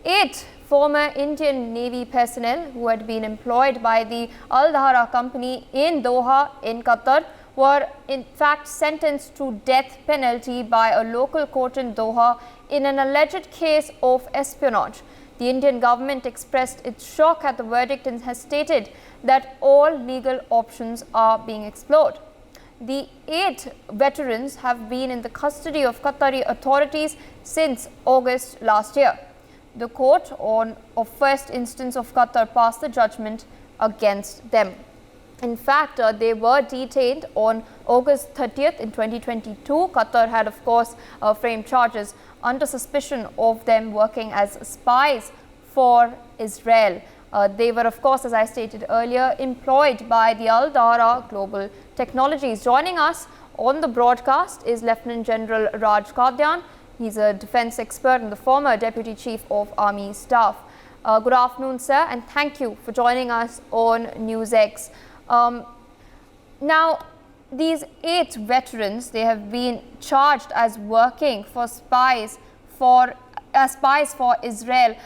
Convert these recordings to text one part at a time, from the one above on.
8 former Indian Navy personnel who had been employed by the Al Dhara company in Doha in Qatar were in fact sentenced to death penalty by a local court in Doha in an alleged case of espionage. The Indian government expressed its shock at the verdict and has stated that all legal options are being explored. The 8 veterans have been in the custody of Qatari authorities since August last year. The court of first instance of Qatar passed the judgment against them. In fact, they were detained on August 30th in 2022. Qatar had, of course, framed charges under suspicion of them working as spies for Israel. They were, of course, as I stated earlier, employed by the Al Dhara Global Technologies. Joining us on the broadcast is Lieutenant General Raj Qadian. He's a defense expert and the former Deputy Chief of Army Staff. Good afternoon, sir, and thank you for joining us on NewsX. Now, these 8 veterans, they have been charged as working for spies for Israel.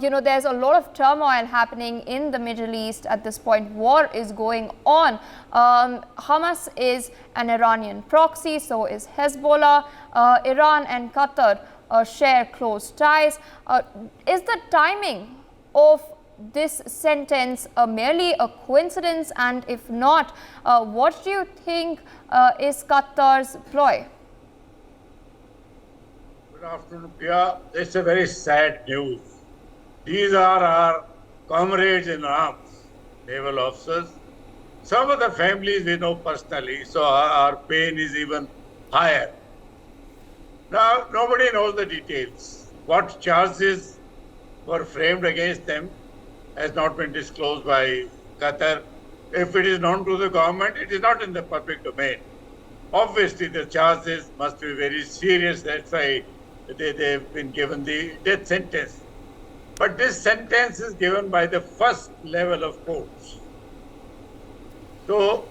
There's a lot of turmoil happening in the Middle East at this point. War is going on. Hamas is an Iranian proxy, so is Hezbollah. Iran and Qatar share close ties. Is the timing of this sentence merely a coincidence? And if not, what do you think is Qatar's ploy? Good afternoon, Priya. It's a very sad news. These are our comrades in arms, naval officers. Some of the families we know personally, so our pain is even higher. Now, nobody knows the details. What charges were framed against them has not been disclosed by Qatar. If it is known to the government, it is not in the public domain. Obviously, the charges must be very serious. That's why they've been given the death sentence. But this sentence is given by the first level of courts. So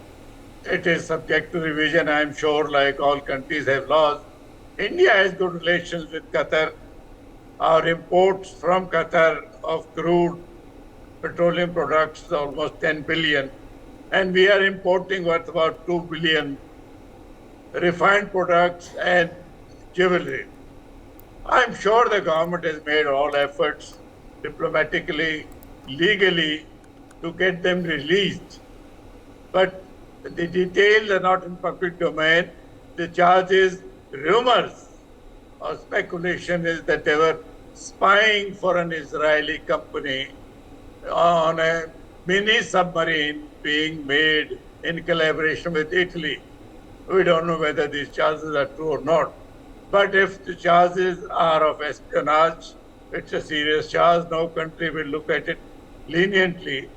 it is subject to revision, I'm sure, like all countries have laws. India has good relations with Qatar. Our imports from Qatar of crude petroleum products is almost 10 billion. And we are importing worth about 2 billion refined products and jewelry. I'm sure the government has made all efforts diplomatically, legally, to get them released. But the details are not in public domain. The charges, rumors or speculation is that they were spying for an Israeli company on a mini submarine being made in collaboration with Italy. We don't know whether these charges are true or not. But if the charges are of espionage, it's a serious charge. No country will look at it leniently.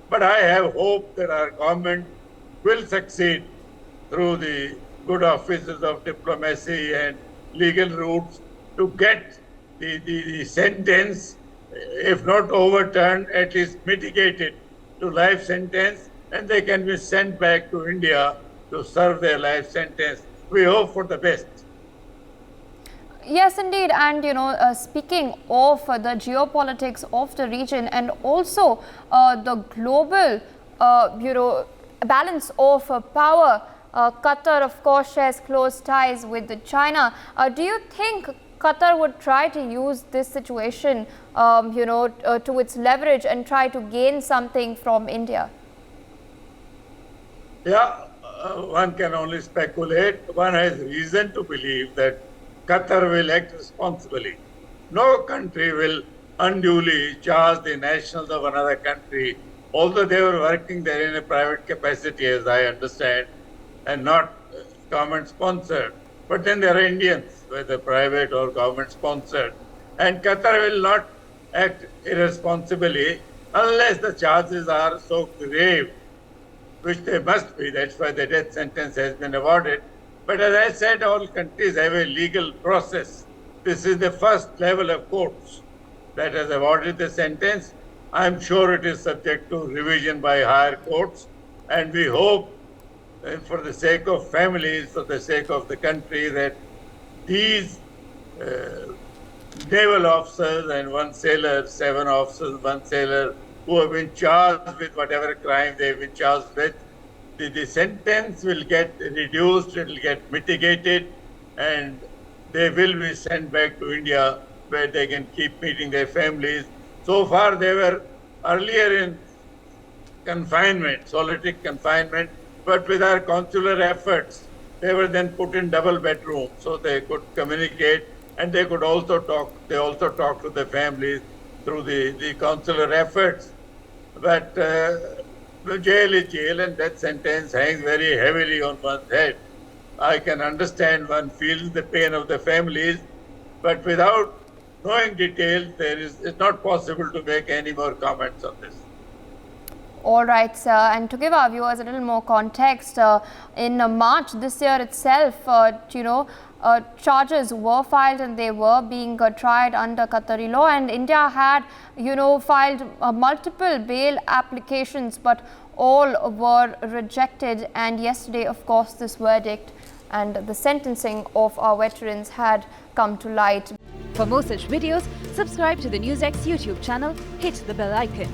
But I have hope that our government will succeed through the good offices of diplomacy and legal routes to get the sentence, if not overturned, at least mitigated to life sentence, and they can be sent back to India to serve their life sentence. We hope for the best. Yes, indeed. And, speaking of the geopolitics of the region and also the global, balance of power, Qatar, of course, shares close ties with China. Do you think Qatar would try to use this situation, to its leverage and try to gain something from India? Yeah, one can only speculate. One has reason to believe that Qatar will act responsibly. No country will unduly charge the nationals of another country, although they were working there in a private capacity, as I understand, and not government-sponsored. But then there are Indians, whether private or government-sponsored. And Qatar will not act irresponsibly unless the charges are so grave, which they must be. That's why the death sentence has been awarded. But as I said, all countries have a legal process. This is the first level of courts that has awarded the sentence. I'm sure it is subject to revision by higher courts. And we hope, for the sake of families, for the sake of the country, that these naval officers and one sailor, 7 officers, one sailor, who have been charged with whatever crime they've been charged with. The sentence will get reduced, it will get mitigated, and they will be sent back to India where they can keep meeting their families. So far, they were earlier in confinement, solitary confinement, but with our consular efforts, they were then put in double bedrooms so they could communicate, and they could also talk. They also talk to their families through the consular efforts. But the jail is jail, and that sentence hangs very heavily on one's head. I can understand one feels the pain of the families, but without knowing details, it's not possible to make any more comments on this. All right, sir. And to give our viewers a little more context, in March this year itself, charges were filed and they were being tried under Qatari law, and India had, filed multiple bail applications, but all were rejected. And yesterday, of course, this verdict and the sentencing of our veterans had come to light. For more such videos, subscribe to the NewsX YouTube channel, hit the bell icon.